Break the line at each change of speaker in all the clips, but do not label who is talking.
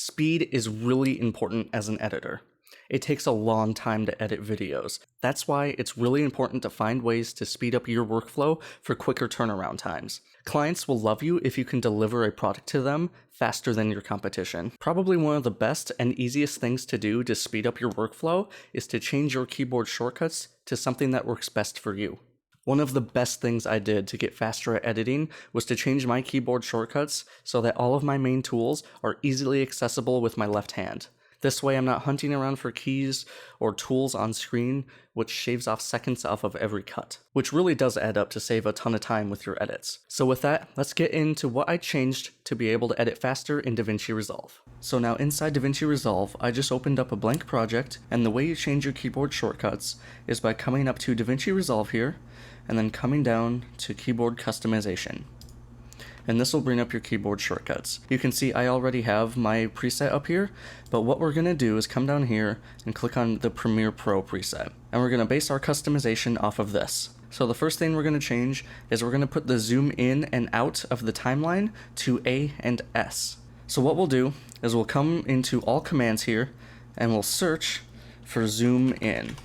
Speed is really important as an editor. It takes a long time to edit videos. That's why it's really important to find ways to speed up your workflow for quicker turnaround times. Clients will love you if you can deliver a product to them faster than your competition. Probably one of the best and easiest things to do to speed up your workflow is to change your keyboard shortcuts to something that works best for you. One of the best things I did to get faster at editing was to change my keyboard shortcuts so that all of my main tools are easily accessible with my left hand. This way I'm not hunting around for keys or tools on screen, which shaves off seconds off of every cut, which really does add up to save a ton of time with your edits. So with that, let's get into what I changed to be able to edit faster in Davinci Resolve. So now inside Davinci Resolve, I just opened up a blank project, and the way you change your keyboard shortcuts is by coming up to Davinci Resolve here, and then coming down to keyboard customization. And this will bring up your keyboard shortcuts. You can see I already have my preset up here, but what we're gonna do is come down here and click on the Premiere Pro preset. And we're gonna base our customization off of this. So the first thing we're gonna change is we're gonna put the zoom in and out of the timeline to A and S. So what we'll do is we'll come into all commands here and we'll search for zoom in.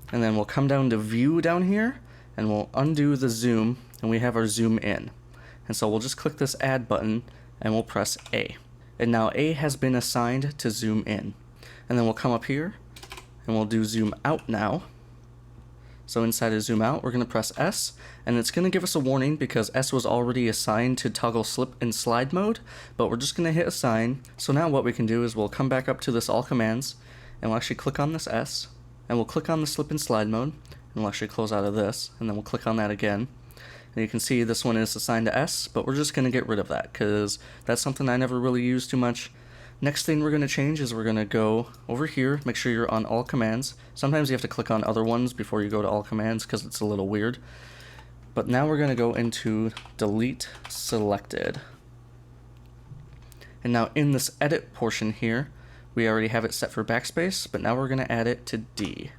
And then we'll come down to view down here and we'll undo the zoom and we have our zoom in. And so we'll just click this add button and we'll press A. And now A has been assigned to zoom in. And then we'll come up here and we'll do zoom out now. So inside of zoom out, we're gonna press S, and it's gonna give us a warning because S was already assigned to toggle slip and slide mode, but we're just gonna hit assign. So now what we can do is we'll come back up to this all commands and we'll actually click on this S, and we'll click on the slip and slide mode, and we'll actually close out of this, and then we'll click on that again. And you can see this one is assigned to S, but we're just going to get rid of that because that's something I never really use too much. Next thing we're going to change is we're going to go over here, make sure you're on all commands. Sometimes you have to click on other ones before you go to all commands because it's a little weird. But now we're going to go into delete selected. And now in this edit portion here, we already have it set for backspace, but now we're going to add it to D.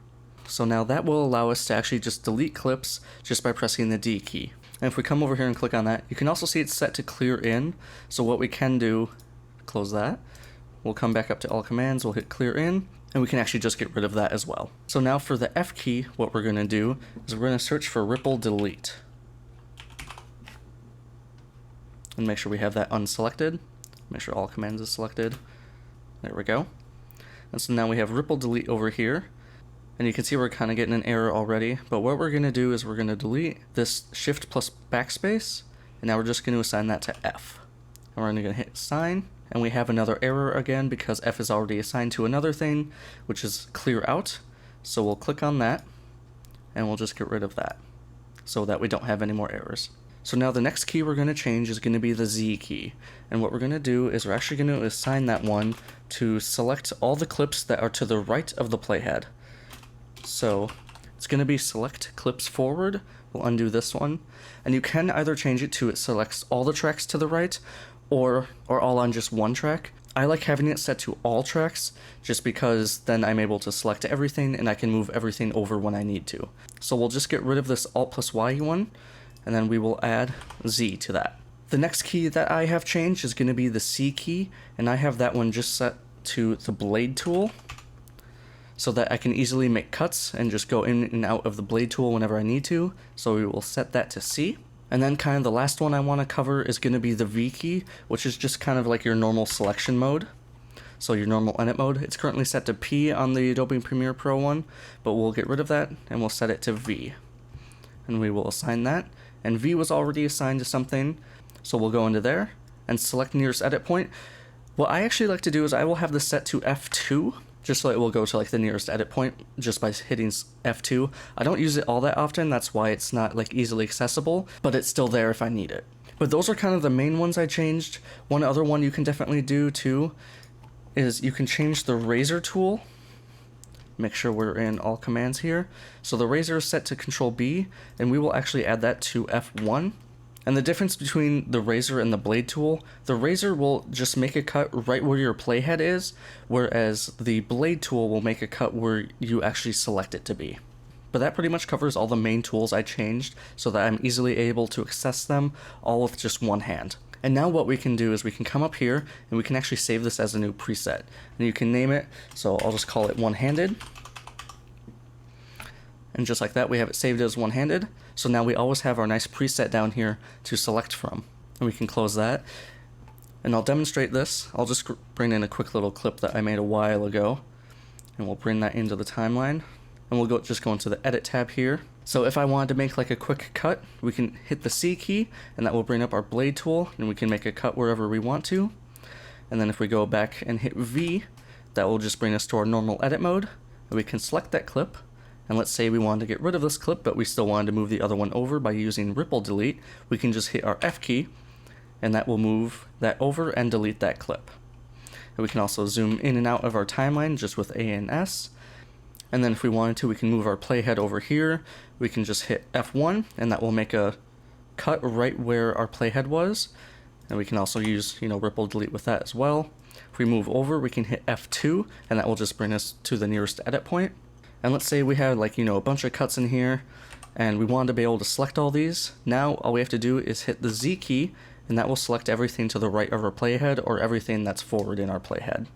So now that will allow us to actually just delete clips just by pressing the D key. And if we come over here and click on that, you can also see it's set to clear in. So what we can do, close that. We'll come back up to all commands, we'll hit clear in, and we can actually just get rid of that as well. So now for the F key, what we're gonna do is we're gonna search for ripple delete. And make sure we have that unselected. Make sure all commands is selected. There we go. And so now we have ripple delete over here. And you can see we're kind of getting an error already, but what we're going to do is we're going to delete this shift plus backspace, and now we're just going to assign that to F. And we're going to hit assign, and we have another error again because F is already assigned to another thing, which is clear out. So we'll click on that, and we'll just get rid of that so that we don't have any more errors. So now the next key we're going to change is going to be the Z key. And what we're going to do is we're actually going to assign that one to select all the clips that are to the right of the playhead. So it's going to be select clips forward. We'll undo this one. And you can either change it to it selects all the tracks to the right or all on just one track. I like having it set to all tracks just because then I'm able to select everything and I can move everything over when I need to. So we'll just get rid of this Alt plus Y one, and then we will add Z to that. The next key that I have changed is going to be the C key, and I have that one just set to the blade tool, so that I can easily make cuts and just go in and out of the blade tool whenever I need to. So we will set that to C. And then kind of the last one I want to cover is going to be the V key, which is just kind of like your normal selection mode. So your normal edit mode. It's currently set to P on the Adobe Premiere Pro one, but we'll get rid of that and we'll set it to V. And we will assign that. And V was already assigned to something, so we'll go into there and select nearest edit point. What I actually like to do is I will have this set to F2, just so it will go to like the nearest edit point just by hitting F2. I don't use it all that often, that's why it's not like easily accessible, but it's still there if I need it. But those are kind of the main ones I changed. One other one you can definitely do too is you can change the razor tool. Make sure we're in all commands here. So the razor is set to Control B, and we will actually add that to F1. And the difference between the razor and the blade tool, the razor will just make a cut right where your playhead is, whereas the blade tool will make a cut where you actually select it to be. But that pretty much covers all the main tools I changed so that I'm easily able to access them all with just one hand. And now what we can do is we can come up here and we can actually save this as a new preset. And you can name it, so I'll just call it one-handed. And just like that, we have it saved as one-handed. So now we always have our nice preset down here to select from. And we can close that. And I'll demonstrate this. I'll just bring in a quick little clip that I made a while ago. And we'll bring that into the timeline. And we'll just go into the edit tab here. So if I wanted to make like a quick cut, we can hit the C key and that will bring up our blade tool and we can make a cut wherever we want to. And then if we go back and hit V, that will just bring us to our normal edit mode. And we can select that clip. And let's say we wanted to get rid of this clip, but we still wanted to move the other one over by using ripple delete. We can just hit our F key and that will move that over and delete that clip. And we can also zoom in and out of our timeline just with A and S. And then if we wanted to, we can move our playhead over here. We can just hit F1 and that will make a cut right where our playhead was. And we can also use, ripple delete with that as well. If we move over, we can hit F2 and that will just bring us to the nearest edit point. And let's say we had a bunch of cuts in here and we wanted to be able to select all these. Now all we have to do is hit the Z key and that will select everything to the right of our playhead or everything that's forward in our playhead.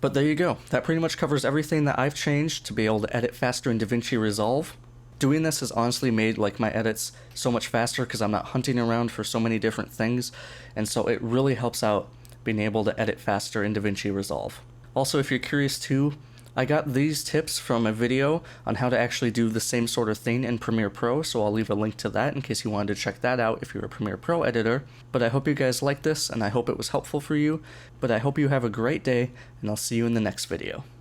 But there you go. That pretty much covers everything that I've changed to be able to edit faster in Davinci Resolve. Doing this has honestly made my edits so much faster because I'm not hunting around for so many different things, and so it really helps out being able to edit faster in Davinci Resolve. Also, if you're curious too, I got these tips from a video on how to actually do the same sort of thing in Premiere Pro, so I'll leave a link to that in case you wanted to check that out if you're a Premiere Pro editor. But I hope you guys liked this, and I hope it was helpful for you. But I hope you have a great day, and I'll see you in the next video.